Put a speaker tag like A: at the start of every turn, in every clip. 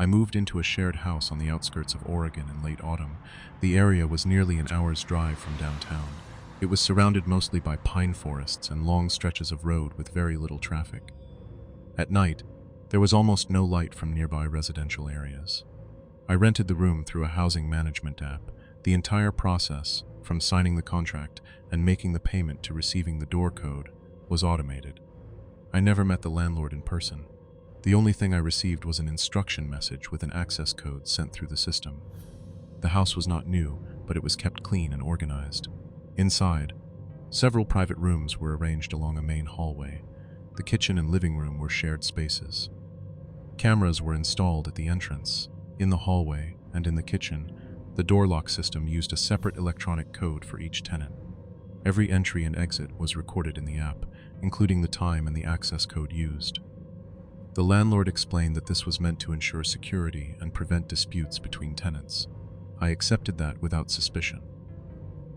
A: I moved into a shared house on the outskirts of Oregon in late autumn. The area was nearly an hour's drive from downtown. It was surrounded mostly by pine forests and long stretches of road with very little traffic. At night, there was almost no light from nearby residential areas. I rented the room through a housing management app. The entire process, from signing the contract and making the payment to receiving the door code, was automated. I never met the landlord in person. The only thing I received was an instruction message with an access code sent through the system. The house was not new, but it was kept clean and organized. Inside, several private rooms were arranged along a main hallway. The kitchen and living room were shared spaces. Cameras were installed at the entrance, in the hallway, and in the kitchen. The door lock system used a separate electronic code for each tenant. Every entry and exit was recorded in the app, including the time and the access code used. The landlord explained that this was meant to ensure security and prevent disputes between tenants. I accepted that without suspicion.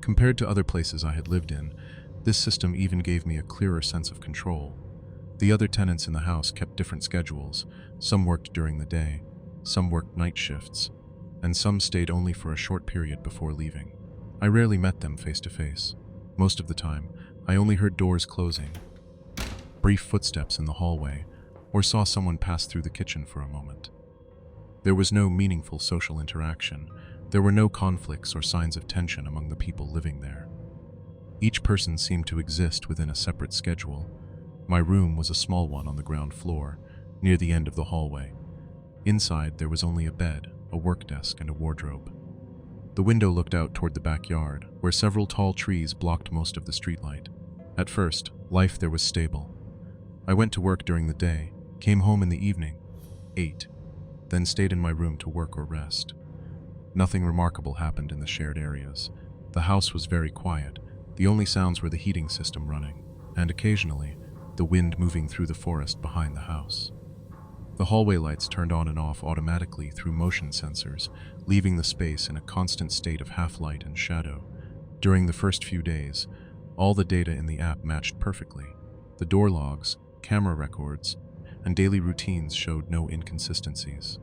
A: Compared to other places I had lived in, this system even gave me a clearer sense of control. The other tenants in the house kept different schedules. Some worked during the day, some worked night shifts, and some stayed only for a short period before leaving. I rarely met them face to face. Most of the time, I only heard doors closing, brief footsteps in the hallway, or saw someone pass through the kitchen for a moment. There was no meaningful social interaction. There were no conflicts or signs of tension among the people living there. Each person seemed to exist within a separate schedule. My room was a small one on the ground floor, near the end of the hallway. Inside, there was only a bed, a work desk, and a wardrobe. The window looked out toward the backyard, where several tall trees blocked most of the streetlight. At first, life there was stable. I went to work during the day, came home in the evening, ate, then stayed in my room to work or rest. Nothing remarkable happened in the shared areas. The house was very quiet. The only sounds were the heating system running, and occasionally, the wind moving through the forest behind the house. The hallway lights turned on and off automatically through motion sensors, leaving the space in a constant state of half-light and shadow. During the first few days, all the data in the app matched perfectly. The door logs, camera records, and daily routines showed no inconsistencies.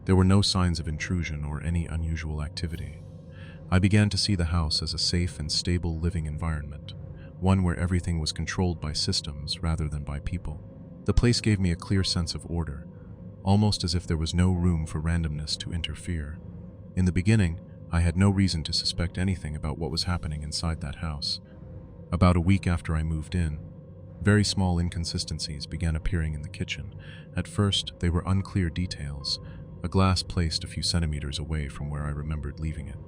A: There were no signs of intrusion or any unusual activity. I began to see the house as a safe and stable living environment, one where everything was controlled by systems rather than by people. The place gave me a clear sense of order, almost as if there was no room for randomness to interfere. In the beginning, I had no reason to suspect anything about what was happening inside that house. About a week after I moved in, very small inconsistencies began appearing in the kitchen. At first, they were unclear details, a glass placed a few centimeters away from where I remembered leaving it,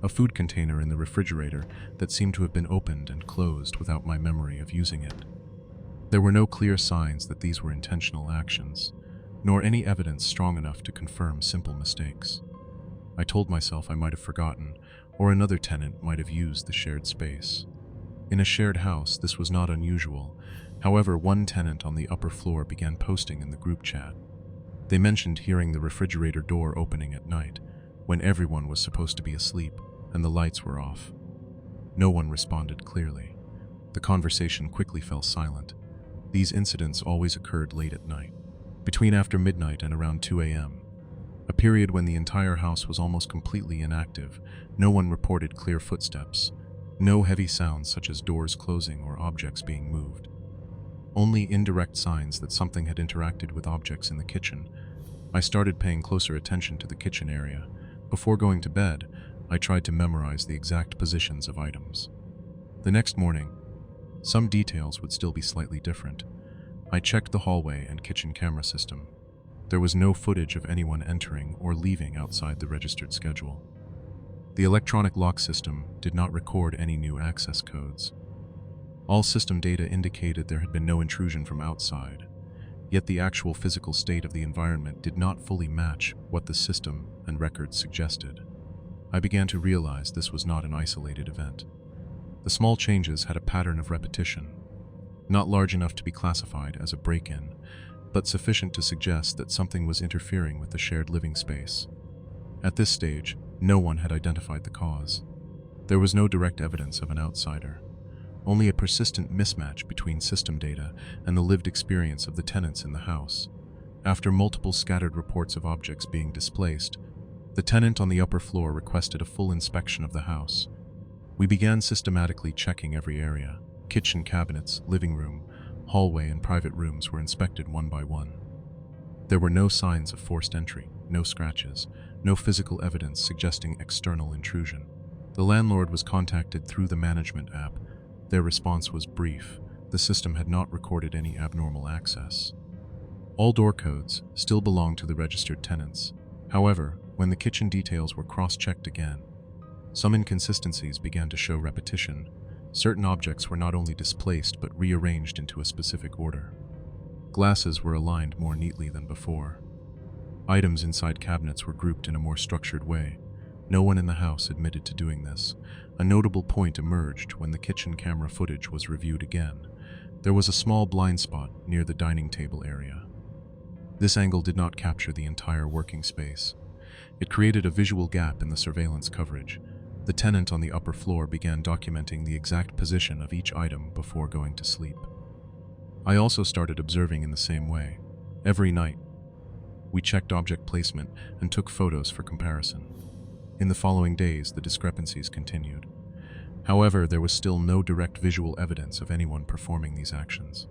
A: a food container in the refrigerator that seemed to have been opened and closed without my memory of using it. There were no clear signs that these were intentional actions, nor any evidence strong enough to confirm simple mistakes. I told myself I might have forgotten, or another tenant might have used the shared space. In a shared house, this was not unusual. However, one tenant on the upper floor began posting in the group chat. They mentioned hearing the refrigerator door opening at night, when everyone was supposed to be asleep and the lights were off. No one responded clearly. The conversation quickly fell silent. These incidents always occurred late at night, between after midnight and around 2 a.m., a period when the entire house was almost completely inactive. No one reported clear footsteps, no heavy sounds such as doors closing or objects being moved. Only indirect signs that something had interacted with objects in the kitchen. I started paying closer attention to the kitchen area. Before going to bed, I tried to memorize the exact positions of items. The next morning, some details would still be slightly different. I checked the hallway and kitchen camera system. There was no footage of anyone entering or leaving outside the registered schedule. The electronic lock system did not record any new access codes. All system data indicated there had been no intrusion from outside, yet the actual physical state of the environment did not fully match what the system and records suggested. I began to realize this was not an isolated event. The small changes had a pattern of repetition, not large enough to be classified as a break-in, but sufficient to suggest that something was interfering with the shared living space. At this stage, no one had identified the cause. There was no direct evidence of an outsider, only a persistent mismatch between system data and the lived experience of the tenants in the house. After multiple scattered reports of objects being displaced, the tenant on the upper floor requested a full inspection of the house. We began systematically checking every area. Kitchen cabinets, living room, hallway, and private rooms were inspected one by one. There were no signs of forced entry, no scratches, no physical evidence suggesting external intrusion. The landlord was contacted through the management app. Their response was brief. The system had not recorded any abnormal access. All door codes still belonged to the registered tenants. However, when the kitchen details were cross-checked again, some inconsistencies began to show repetition. Certain objects were not only displaced but rearranged into a specific order. Glasses were aligned more neatly than before. Items inside cabinets were grouped in a more structured way. No one in the house admitted to doing this. A notable point emerged when the kitchen camera footage was reviewed again. There was a small blind spot near the dining table area. This angle did not capture the entire working space. It created a visual gap in the surveillance coverage. The tenant on the upper floor began documenting the exact position of each item before going to sleep. I also started observing in the same way. Every night, we checked object placement and took photos for comparison. In the following days, the discrepancies continued. However, there was still no direct visual evidence of anyone performing these actions.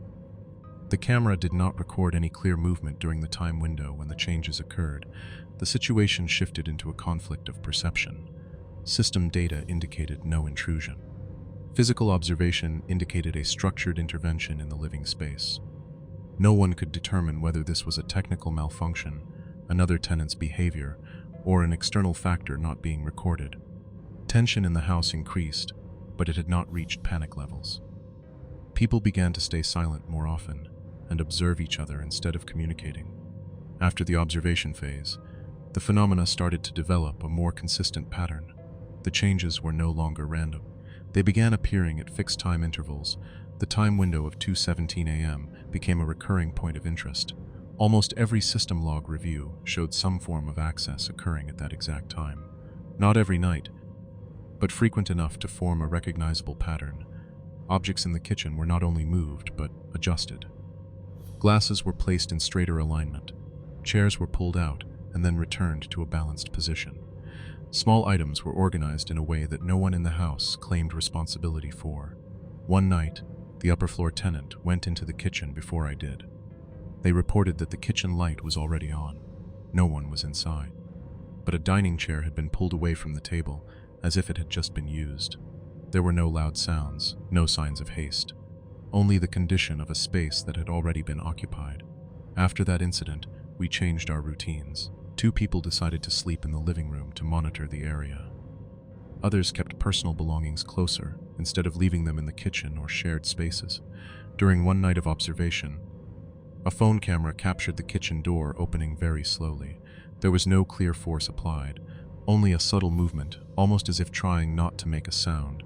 A: The camera did not record any clear movement during the time window when the changes occurred. The situation shifted into a conflict of perception. System data indicated no intrusion. Physical observation indicated a structured intervention in the living space. No one could determine whether this was a technical malfunction, another tenant's behavior, or an external factor not being recorded. Tension in the house increased, but it had not reached panic levels. People began to stay silent more often and observe each other instead of communicating. After the observation phase, the phenomena started to develop a more consistent pattern. The changes were no longer random. They began appearing at fixed time intervals. The time window of 2:17 a.m. became a recurring point of interest. Almost every system log review showed some form of access occurring at that exact time. Not every night, but frequent enough to form a recognizable pattern. Objects in the kitchen were not only moved, but adjusted. Glasses were placed in straighter alignment. Chairs were pulled out and then returned to a balanced position. Small items were organized in a way that no one in the house claimed responsibility for. One night, the upper floor tenant went into the kitchen before I did. They reported that the kitchen light was already on. No one was inside. But a dining chair had been pulled away from the table, as if it had just been used. There were no loud sounds, no signs of haste, only the condition of a space that had already been occupied. After that incident, we changed our routines. 2 people decided to sleep in the living room to monitor the area. Others kept personal belongings closer, instead of leaving them in the kitchen or shared spaces. During one night of observation, a phone camera captured the kitchen door opening very slowly. There was no clear force applied, only a subtle movement, almost as if trying not to make a sound.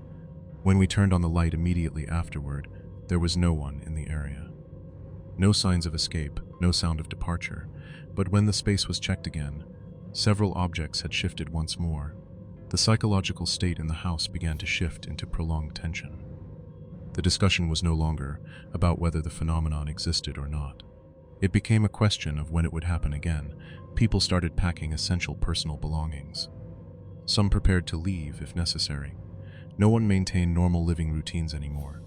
A: When we turned on the light immediately afterward, there was no one in the area. No signs of escape, no sound of departure, but when the space was checked again, several objects had shifted once more. The psychological state in the house began to shift into prolonged tension. The discussion was no longer about whether the phenomenon existed or not. It became a question of when it would happen again. People started packing essential personal belongings. Some prepared to leave if necessary. No one maintained normal living routines anymore.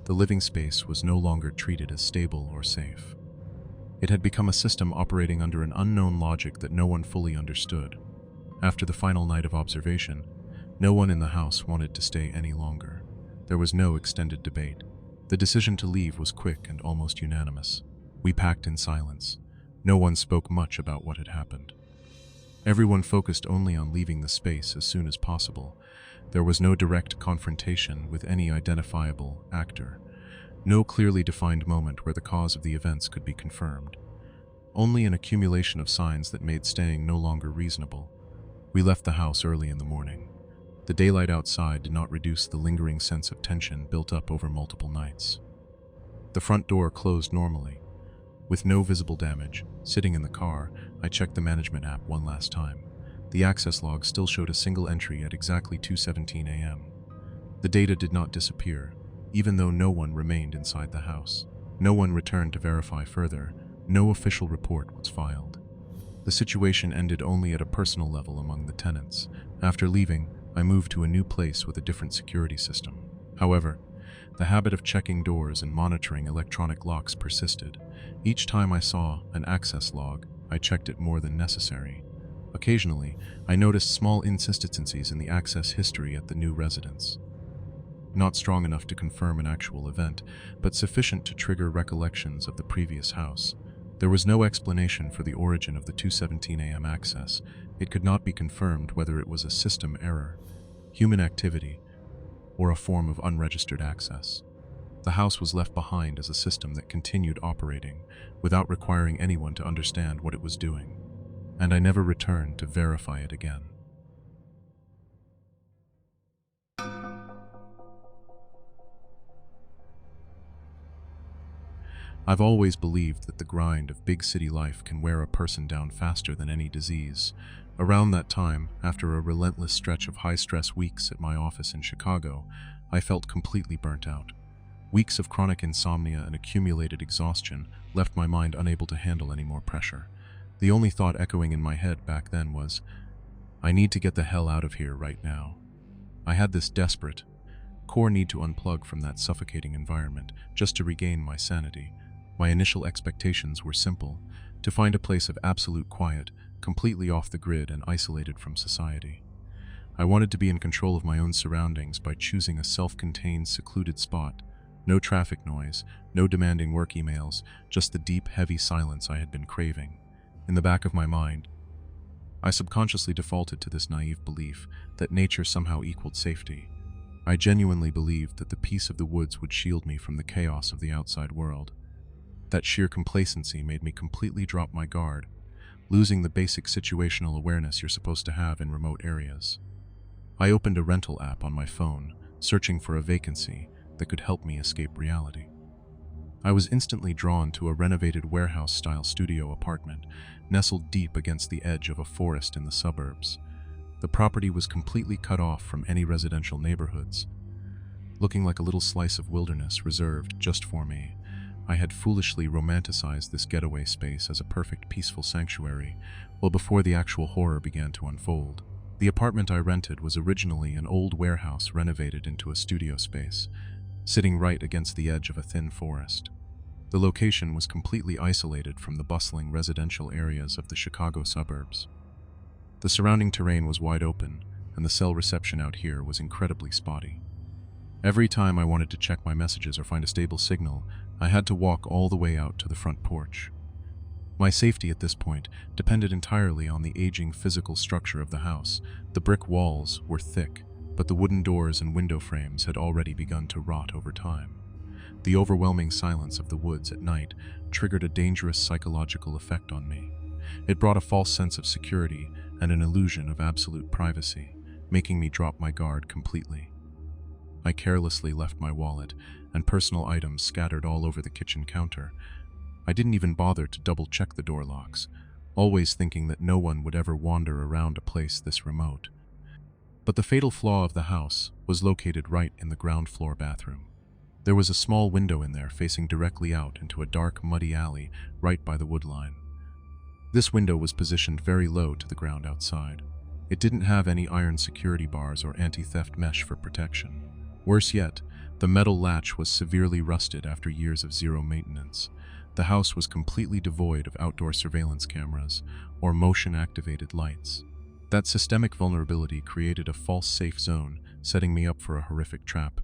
A: The living space was no longer treated as stable or safe. It had become a system operating under an unknown logic that no one fully understood. After the final night of observation, no one in the house wanted to stay any longer. There was no extended debate. The decision to leave was quick and almost unanimous. We packed in silence. No one spoke much about what had happened. Everyone focused only on leaving the space as soon as possible. There was no direct confrontation with any identifiable actor. No clearly defined moment where the cause of the events could be confirmed. Only an accumulation of signs that made staying no longer reasonable. We left the house early in the morning. The daylight outside did not reduce the lingering sense of tension built up over multiple nights. The front door closed normally. With no visible damage, sitting in the car, I checked the management app one last time. The access log still showed a single entry at exactly 2:17 a.m. The data did not disappear, even though no one remained inside the house. No one returned to verify further. No official report was filed. The situation ended only at a personal level among the tenants. After leaving, I moved to a new place with a different security system. However, the habit of checking doors and monitoring electronic locks persisted. Each time I saw an access log, I checked it more than necessary. Occasionally, I noticed small inconsistencies in the access history at the new residence. Not strong enough to confirm an actual event, but sufficient to trigger recollections of the previous house. There was no explanation for the origin of the 2:17 a.m. access. It could not be confirmed whether it was a system error, human activity, or a form of unregistered access. The house was left behind as a system that continued operating without requiring anyone to understand what it was doing, and I never returned to verify it again. I've always believed that the grind of big city life can wear a person down faster than any disease. Around that time, after a relentless stretch of high-stress weeks at my office in Chicago, I felt completely burnt out. Weeks of chronic insomnia and accumulated exhaustion left my mind unable to handle any more pressure. The only thought echoing in my head back then was, I need to get the hell out of here right now. I had this desperate, core need to unplug from that suffocating environment just to regain my sanity. My initial expectations were simple: to find a place of absolute quiet, completely off the grid and isolated from society. I wanted to be in control of my own surroundings by choosing a self-contained, secluded spot. No traffic noise, no demanding work emails, just the deep, heavy silence I had been craving. In the back of my mind, I subconsciously defaulted to this naive belief that nature somehow equaled safety. I genuinely believed that the peace of the woods would shield me from the chaos of the outside world. That sheer complacency made me completely drop my guard, losing the basic situational awareness you're supposed to have in remote areas. I opened a rental app on my phone, searching for a vacancy that could help me escape reality. I was instantly drawn to a renovated warehouse-style studio apartment, nestled deep against the edge of a forest in the suburbs. The property was completely cut off from any residential neighborhoods, looking like a little slice of wilderness reserved just for me. I had foolishly romanticized this getaway space as a perfect, peaceful sanctuary, well before the actual horror began to unfold. The apartment I rented was originally an old warehouse renovated into a studio space, sitting right against the edge of a thin forest. The location was completely isolated from the bustling residential areas of the Chicago suburbs. The surrounding terrain was wide open, and the cell reception out here was incredibly spotty. Every time I wanted to check my messages or find a stable signal, I had to walk all the way out to the front porch. My safety at this point depended entirely on the aging physical structure of the house. The brick walls were thick, but the wooden doors and window frames had already begun to rot over time. The overwhelming silence of the woods at night triggered a dangerous psychological effect on me. It brought a false sense of security and an illusion of absolute privacy, making me drop my guard completely. I carelessly left my wallet and personal items scattered all over the kitchen counter. I didn't even bother to double-check the door locks, always thinking that no one would ever wander around a place this remote. But the fatal flaw of the house was located right in the ground floor bathroom. There was a small window in there facing directly out into a dark, muddy alley right by the wood line. This window was positioned very low to the ground outside. It didn't have any iron security bars or anti-theft mesh for protection. Worse yet, the metal latch was severely rusted after years of zero maintenance. The house was completely devoid of outdoor surveillance cameras or motion-activated lights. That systemic vulnerability created a false safe zone, setting me up for a horrific trap.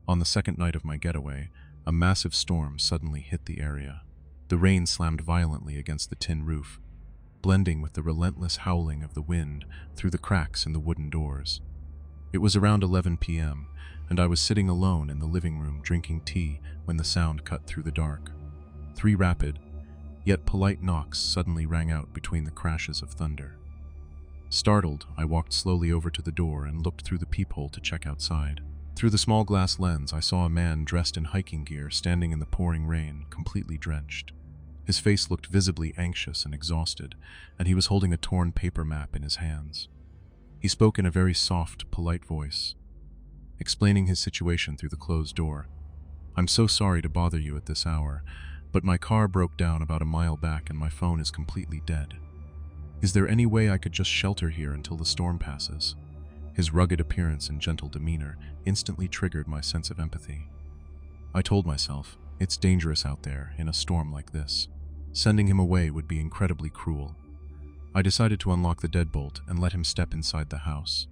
A: On the second night of my getaway, a massive storm suddenly hit the area. The rain slammed violently against the tin roof, blending with the relentless howling of the wind through the cracks in the wooden doors. It was around 11 p.m., and I was sitting alone in the living room drinking tea when the sound cut through the dark. 3 rapid, yet polite knocks suddenly rang out between the crashes of thunder. Startled, I walked slowly over to the door and looked through the peephole to check outside. Through the small glass lens, I saw a man dressed in hiking gear standing in the pouring rain, completely drenched. His face looked visibly anxious and exhausted, and he was holding a torn paper map in his hands. He spoke in a very soft, polite voice, explaining his situation through the closed door. "I'm so sorry to bother you at this hour, but my car broke down about a mile back and my phone is completely dead. Is there any way I could just shelter here until the storm passes? His rugged appearance and gentle demeanor instantly triggered my sense of empathy. I told myself, it's dangerous out there in a storm like this. Sending him away would be incredibly cruel. I decided to unlock the deadbolt and let him step inside the house.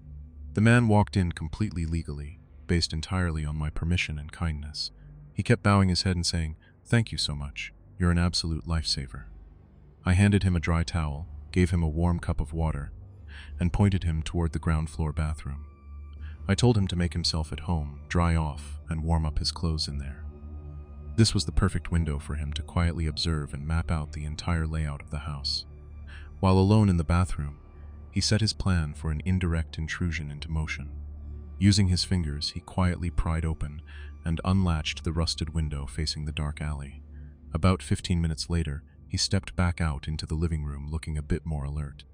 A: The man walked in completely legally, based entirely on my permission and kindness. He kept bowing his head and saying, "Thank you so much. You're an absolute lifesaver." I handed him a dry towel, gave him a warm cup of water, and pointed him toward the ground floor bathroom. I told him to make himself at home, dry off, and warm up his clothes in there. This was the perfect window for him to quietly observe and map out the entire layout of the house. While alone in the bathroom, he set his plan for an indirect intrusion into motion. Using his fingers, he quietly pried open and unlatched the rusted window facing the dark alley. About 15 minutes later, he stepped back out into the living room looking a bit more alert.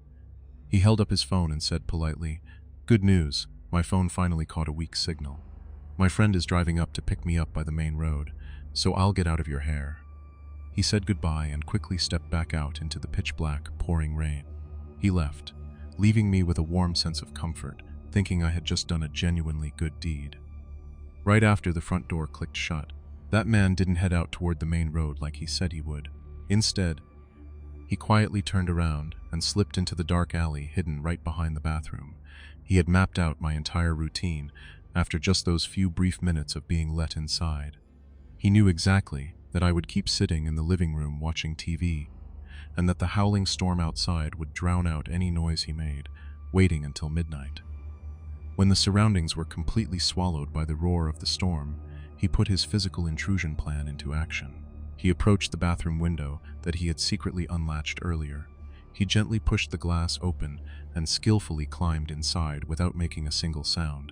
A: He held up his phone and said politely, "Good news, my phone finally caught a weak signal. My friend is driving up to pick me up by the main road, so I'll get out of your hair." He said goodbye and quickly stepped back out into the pitch-black, pouring rain. He left, leaving me with a warm sense of comfort, thinking I had just done a genuinely good deed. Right after the front door clicked shut, that man didn't head out toward the main road like he said he would. Instead, he quietly turned around and slipped into the dark alley hidden right behind the bathroom. He had mapped out my entire routine after just those few brief minutes of being let inside. He knew exactly that I would keep sitting in the living room watching TV, and that the howling storm outside would drown out any noise he made, waiting until midnight. When the surroundings were completely swallowed by the roar of the storm, he put his physical intrusion plan into action. He approached the bathroom window that he had secretly unlatched earlier. He gently pushed the glass open and skillfully climbed inside without making a single sound.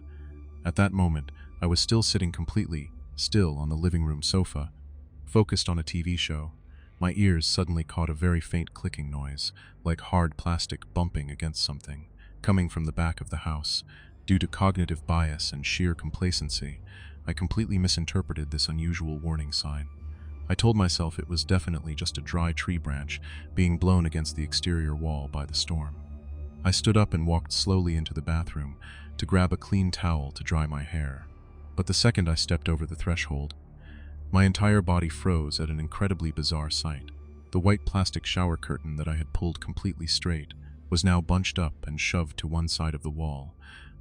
A: At that moment, I was still sitting completely still on the living room sofa, focused on a TV show. My ears suddenly caught a very faint clicking noise, like hard plastic bumping against something, coming from the back of the house. Due to cognitive bias and sheer complacency, I completely misinterpreted this unusual warning sign. I told myself it was definitely just a dry tree branch being blown against the exterior wall by the storm. I stood up and walked slowly into the bathroom to grab a clean towel to dry my hair. But the second I stepped over the threshold, my entire body froze at an incredibly bizarre sight. The white plastic shower curtain that I had pulled completely straight was now bunched up and shoved to one side of the wall.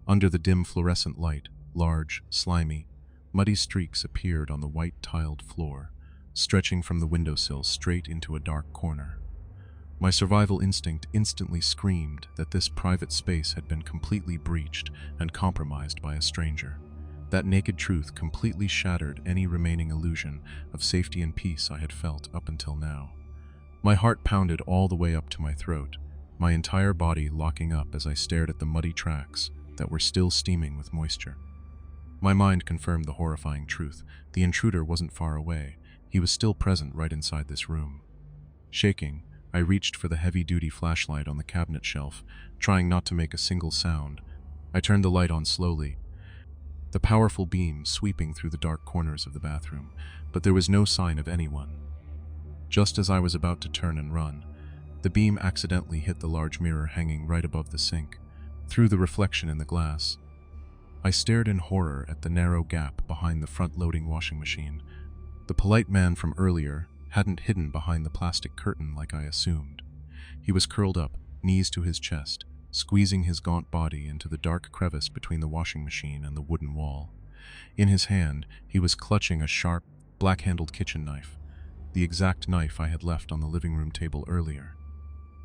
A: Under the dim fluorescent light, large, slimy, muddy streaks appeared on the white tiled floor, stretching from the windowsill straight into a dark corner. My survival instinct instantly screamed that this private space had been completely breached and compromised by a stranger. That naked truth completely shattered any remaining illusion of safety and peace I had felt up until now. My heart pounded all the way up to my throat, my entire body locking up as I stared at the muddy tracks that were still steaming with moisture. My mind confirmed the horrifying truth. The intruder wasn't far away. He was still present right inside this room. Shaking, I reached for the heavy-duty flashlight on the cabinet shelf, trying not to make a single sound. I turned the light on slowly, the powerful beam sweeping through the dark corners of the bathroom, but there was no sign of anyone. Just as I was about to turn and run, the beam accidentally hit the large mirror hanging right above the sink. Through the reflection in the glass, I stared in horror at the narrow gap behind the front-loading washing machine. The polite man from earlier hadn't hidden behind the plastic curtain like I assumed. He was curled up, knees to his chest, squeezing his gaunt body into the dark crevice between the washing machine and the wooden wall. In his hand, he was clutching a sharp, black-handled kitchen knife, the exact knife I had left on the living room table earlier.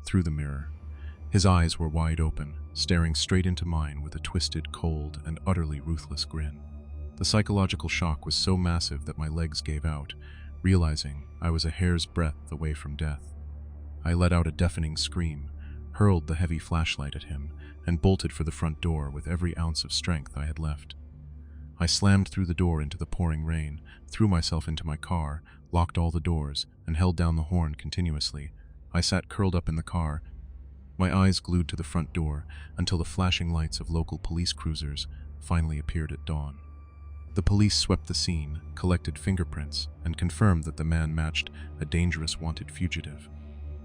A: Through the mirror, his eyes were wide open, staring straight into mine with a twisted, cold, and utterly ruthless grin. The psychological shock was so massive that my legs gave out, realizing I was a hair's breadth away from death. I let out a deafening scream, hurled the heavy flashlight at him, and bolted for the front door with every ounce of strength I had left. I slammed through the door into the pouring rain, threw myself into my car, locked all the doors, and held down the horn continuously. I sat curled up in the car, my eyes glued to the front door, until the flashing lights of local police cruisers finally appeared at dawn. The police swept the scene, collected fingerprints, and confirmed that the man matched a dangerous wanted fugitive.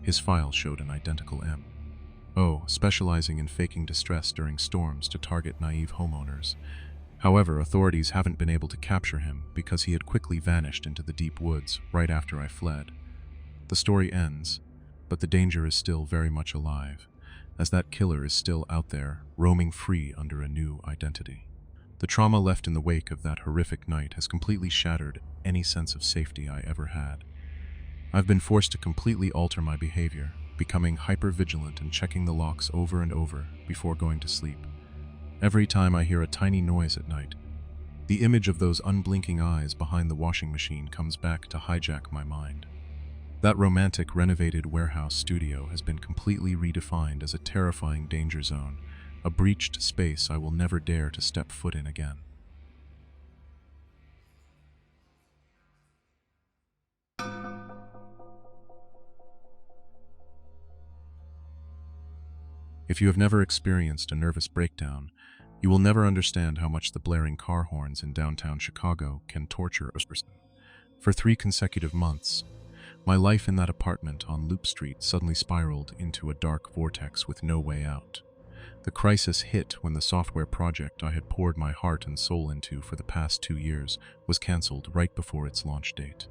A: His file showed an identical M.O., specializing in faking distress during storms to target naive homeowners. However, authorities haven't been able to capture him because he had quickly vanished into the deep woods right after I fled. The story ends, but the danger is still very much alive, as that killer is still out there, roaming free under a new identity. The trauma left in the wake of that horrific night has completely shattered any sense of safety I ever had. I've been forced to completely alter my behavior, becoming hyper-vigilant and checking the locks over and over before going to sleep. Every time I hear a tiny noise at night, the image of those unblinking eyes behind the washing machine comes back to hijack my mind. That romantic, renovated warehouse studio has been completely redefined as a terrifying danger zone, a breached space I will never dare to step foot in again. If you have never experienced a nervous breakdown, you will never understand how much the blaring car horns in downtown Chicago can torture a person. For 3 consecutive months, my life in that apartment on Loop Street suddenly spiraled into a dark vortex with no way out. The crisis hit when the software project I had poured my heart and soul into for the past 2 years was cancelled right before its launch date.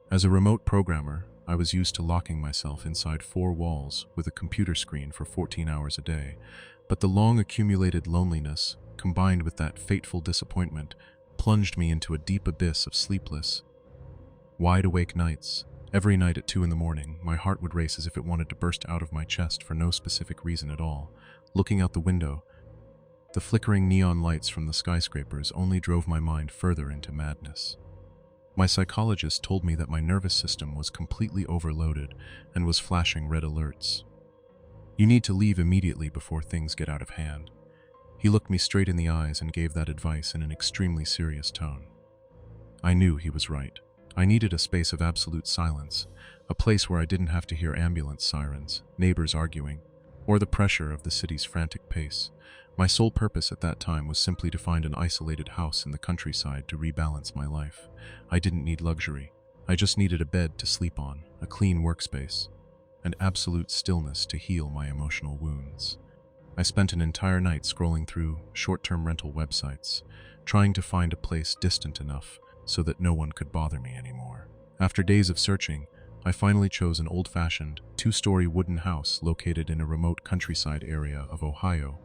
A: As a remote programmer, I was used to locking myself inside 4 walls with a computer screen for 14 hours a day, but the long accumulated loneliness, combined with that fateful disappointment, plunged me into a deep abyss of sleepless, wide-awake nights. Every night at 2 in the morning, my heart would race as if it wanted to burst out of my chest for no specific reason at all. Looking out the window, the flickering neon lights from the skyscrapers only drove my mind further into madness. My psychologist told me that my nervous system was completely overloaded and was flashing red alerts. You need to leave immediately before things get out of hand. He looked me straight in the eyes and gave that advice in an extremely serious tone. I knew he was right. I needed a space of absolute silence, a place where I didn't have to hear ambulance sirens, neighbors arguing, or the pressure of the city's frantic pace. My sole purpose at that time was simply to find an isolated house in the countryside to rebalance my life. I didn't need luxury. I just needed a bed to sleep on, a clean workspace, and absolute stillness to heal my emotional wounds. I spent an entire night scrolling through short-term rental websites, trying to find a place distant enough so that no one could bother me anymore. After days of searching, I finally chose an old-fashioned, 2-story wooden house located in a remote countryside area of Ohio.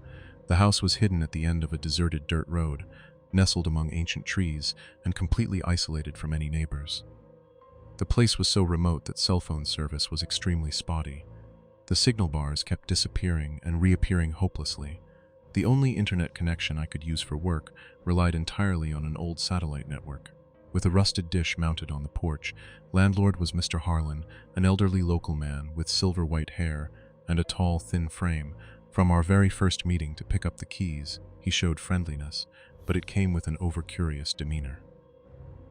A: The house was hidden at the end of a deserted dirt road, nestled among ancient trees, and completely isolated from any neighbors. The place was so remote that cell phone service was extremely spotty. The signal bars kept disappearing and reappearing hopelessly. The only internet connection I could use for work relied entirely on an old satellite network. With a rusted dish mounted on the porch, landlord was Mr. Harlan, an elderly local man with silver-white hair and a tall, thin frame. From our very first meeting to pick up the keys, he showed friendliness, but it came with an over-curious demeanor.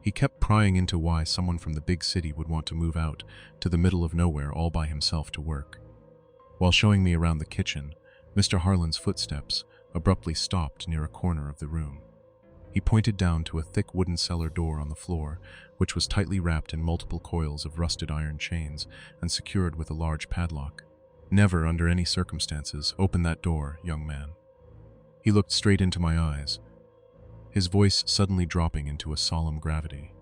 A: He kept prying into why someone from the big city would want to move out to the middle of nowhere all by himself to work. While showing me around the kitchen, Mr. Harlan's footsteps abruptly stopped near a corner of the room. He pointed down to a thick wooden cellar door on the floor, which was tightly wrapped in multiple coils of rusted iron chains and secured with a large padlock. "Never, under any circumstances, open that door, young man." He looked straight into my eyes, his voice suddenly dropping into a solemn gravity.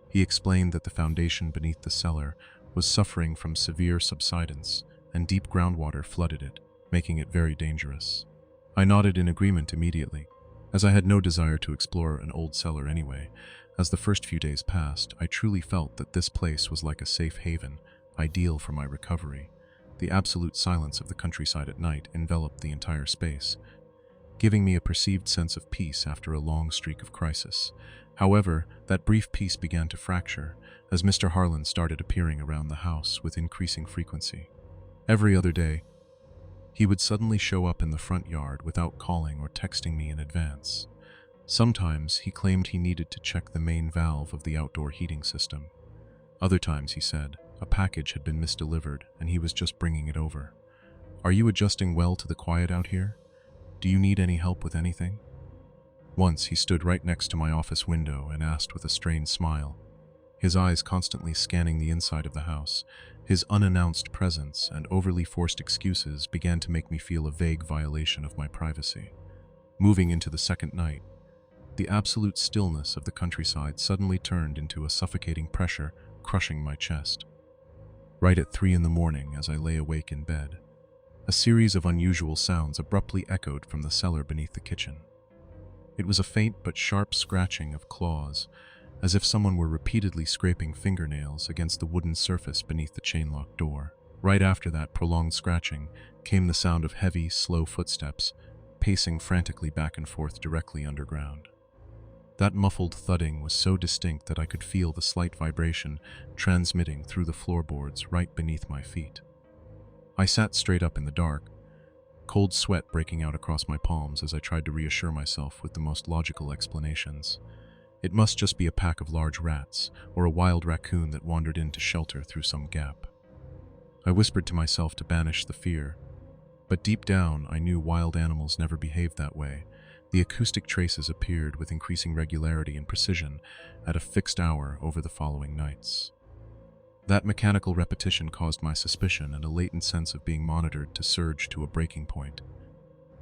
A: He explained that the foundation beneath the cellar was suffering from severe subsidence, and deep groundwater flooded it, making it very dangerous. I nodded in agreement immediately, as I had no desire to explore an old cellar anyway. As the first few days passed, I truly felt that this place was like a safe haven, ideal for my recovery. The absolute silence of the countryside at night enveloped the entire space, giving me a perceived sense of peace after a long streak of crisis. However, that brief peace began to fracture as Mr. Harlan started appearing around the house with increasing frequency. Every other day, he would suddenly show up in the front yard without calling or texting me in advance. Sometimes he claimed he needed to check the main valve of the outdoor heating system. Other times, he said, a package had been misdelivered and he was just bringing it over. "Are you adjusting well to the quiet out here? Do you need any help with anything?" Once he stood right next to my office window and asked with a strained smile, his eyes constantly scanning the inside of the house. His unannounced presence and overly forced excuses began to make me feel a vague violation of my privacy. Moving into the second night, the absolute stillness of the countryside suddenly turned into a suffocating pressure, crushing my chest. Right at 3 a.m, as I lay awake in bed, a series of unusual sounds abruptly echoed from the cellar beneath the kitchen. It was a faint but sharp scratching of claws, as if someone were repeatedly scraping fingernails against the wooden surface beneath the chain-locked door. Right after that prolonged scratching came the sound of heavy, slow footsteps, pacing frantically back and forth directly underground. That muffled thudding was so distinct that I could feel the slight vibration transmitting through the floorboards right beneath my feet. I sat straight up in the dark, cold sweat breaking out across my palms as I tried to reassure myself with the most logical explanations. It must just be a pack of large rats, or a wild raccoon that wandered in to shelter through some gap. I whispered to myself to banish the fear, but deep down I knew wild animals never behaved that way. The acoustic traces appeared with increasing regularity and precision at a fixed hour over the following nights. That mechanical repetition caused my suspicion and a latent sense of being monitored to surge to a breaking point.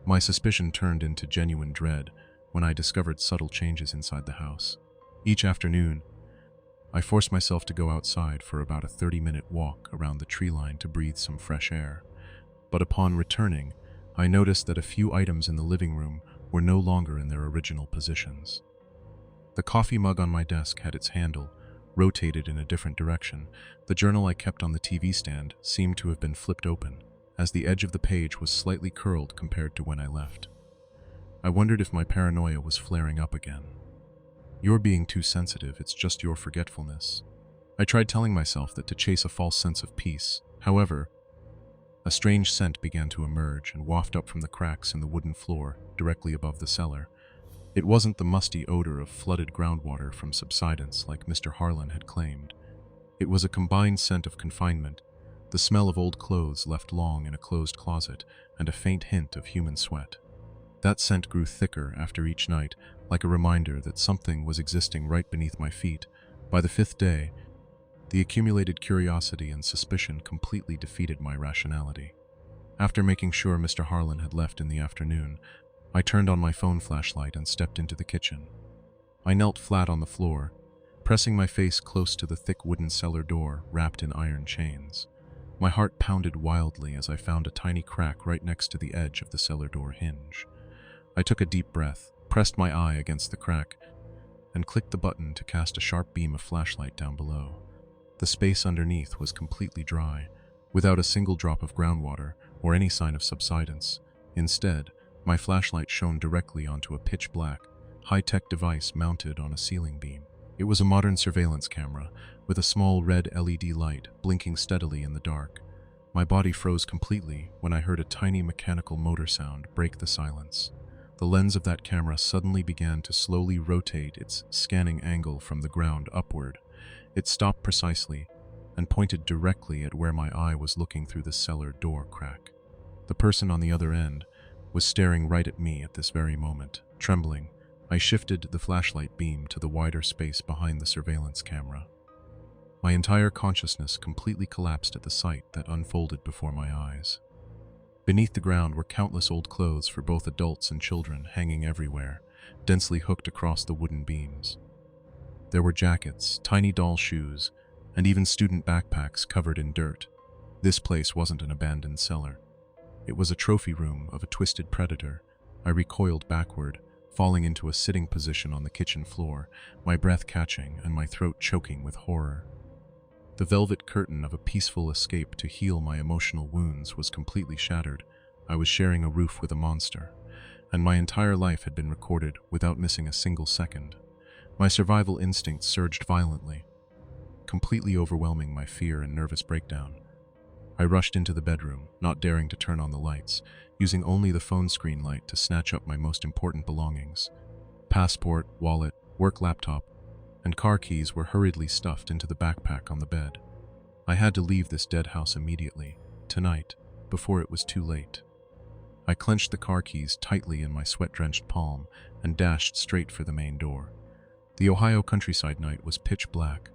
A: My suspicion turned into genuine dread when I discovered subtle changes inside the house. Each afternoon, I forced myself to go outside for about a 30-minute walk around the tree line to breathe some fresh air. But upon returning, I noticed that a few items in the living room were no longer in their original positions. The coffee mug on my desk had its handle rotated in a different direction. The journal I kept on the TV stand seemed to have been flipped open, as the edge of the page was slightly curled compared to when I left. I wondered if my paranoia was flaring up again. "You're being too sensitive, it's just your forgetfulness." I tried telling myself that to chase a false sense of peace. However, a strange scent began to emerge and waft up from the cracks in the wooden floor directly above the cellar. It wasn't the musty odor of flooded groundwater from subsidence like Mr. Harlan had claimed. It was a combined scent of confinement, the smell of old clothes left long in a closed closet, and a faint hint of human sweat. That scent grew thicker after each night, like a reminder that something was existing right beneath my feet. By the 5th day, the accumulated curiosity and suspicion completely defeated my rationality. After making sure Mr. Harlan had left in the afternoon, I turned on my phone flashlight and stepped into the kitchen. I knelt flat on the floor, pressing my face close to the thick wooden cellar door wrapped in iron chains. My heart pounded wildly as I found a tiny crack right next to the edge of the cellar door hinge. I took a deep breath, pressed my eye against the crack, and clicked the button to cast a sharp beam of flashlight down below. The space underneath was completely dry, without a single drop of groundwater or any sign of subsidence. Instead, my flashlight shone directly onto a pitch-black, high-tech device mounted on a ceiling beam. It was a modern surveillance camera, with a small red LED light blinking steadily in the dark. My body froze completely when I heard a tiny mechanical motor sound break the silence. The lens of that camera suddenly began to slowly rotate its scanning angle from the ground upward. It stopped precisely and pointed directly at where my eye was looking through the cellar door crack. The person on the other end was staring right at me at this very moment. Trembling, I shifted the flashlight beam to the wider space behind the surveillance camera. My entire consciousness completely collapsed at the sight that unfolded before my eyes. Beneath the ground were countless old clothes for both adults and children hanging everywhere, densely hooked across the wooden beams. There were jackets, tiny doll shoes, and even student backpacks covered in dirt. This place wasn't an abandoned cellar. It was a trophy room of a twisted predator. I recoiled backward, falling into a sitting position on the kitchen floor, my breath catching and my throat choking with horror. The velvet curtain of a peaceful escape to heal my emotional wounds was completely shattered. I was sharing a roof with a monster, and my entire life had been recorded without missing a single second. My survival instincts surged violently, completely overwhelming my fear and nervous breakdown. I rushed into the bedroom, not daring to turn on the lights, using only the phone screen light to snatch up my most important belongings. Passport, wallet, work laptop, and car keys were hurriedly stuffed into the backpack on the bed. I had to leave this dead house immediately, tonight, before it was too late. I clenched the car keys tightly in my sweat-drenched palm and dashed straight for the main door. The Ohio countryside night was pitch black,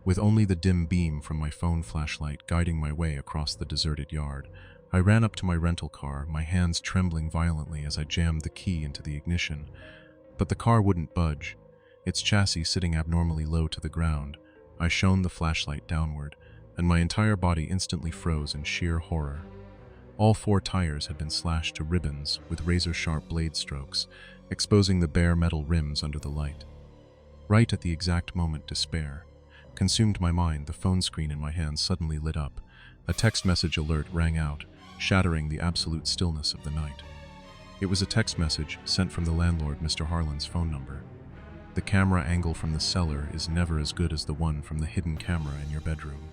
A: with only the dim beam from my phone flashlight guiding my way across the deserted yard. I ran up to my rental car, my hands trembling violently as I jammed the key into the ignition. But the car wouldn't budge, its chassis sitting abnormally low to the ground. I shone the flashlight downward, and my entire body instantly froze in sheer horror. All 4 tires had been slashed to ribbons with razor-sharp blade strokes, exposing the bare metal rims under the light. Right at the exact moment despair consumed my mind, the phone screen in my hand suddenly lit up. A text message alert rang out, shattering the absolute stillness of the night. It was a text message sent from the landlord, Mr. Harlan's phone number. The camera angle from the cellar is never as good as the one from the hidden camera in your bedroom.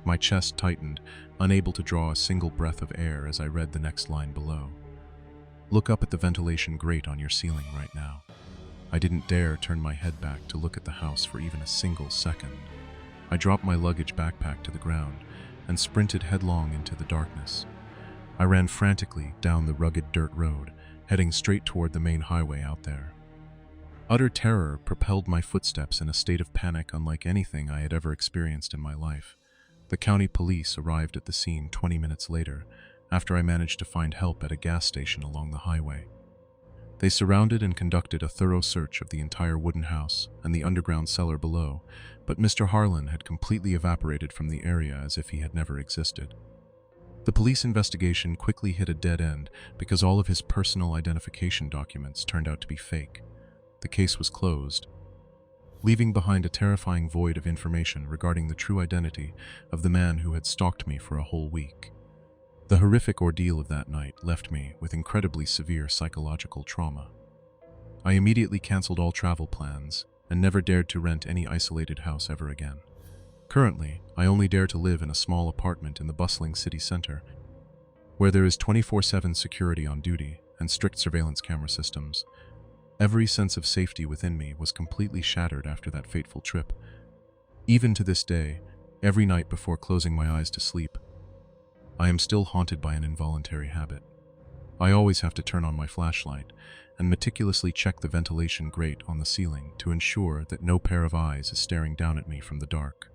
A: My chest tightened, unable to draw a single breath of air as I read the next line below. Look up at the ventilation grate on your ceiling right now. I didn't dare turn my head back to look at the house for even a single second. I dropped my luggage backpack to the ground and sprinted headlong into the darkness. I ran frantically down the rugged dirt road, heading straight toward the main highway out there. Utter terror propelled my footsteps in a state of panic unlike anything I had ever experienced in my life. The county police arrived at the scene 20 minutes later, after I managed to find help at a gas station along the highway. They surrounded and conducted a thorough search of the entire wooden house and the underground cellar below, but Mr. Harlan had completely evaporated from the area as if he had never existed. The police investigation quickly hit a dead end because all of his personal identification documents turned out to be fake. The case was closed, leaving behind a terrifying void of information regarding the true identity of the man who had stalked me for a whole week. The horrific ordeal of that night left me with incredibly severe psychological trauma. I immediately canceled all travel plans and never dared to rent any isolated house ever again. Currently, I only dare to live in a small apartment in the bustling city center, where there is 24/7 security on duty and strict surveillance camera systems. Every sense of safety within me was completely shattered after that fateful trip. Even to this day, every night before closing my eyes to sleep, I am still haunted by an involuntary habit. I always have to turn on my flashlight and meticulously check the ventilation grate on the ceiling to ensure that no pair of eyes is staring down at me from the dark.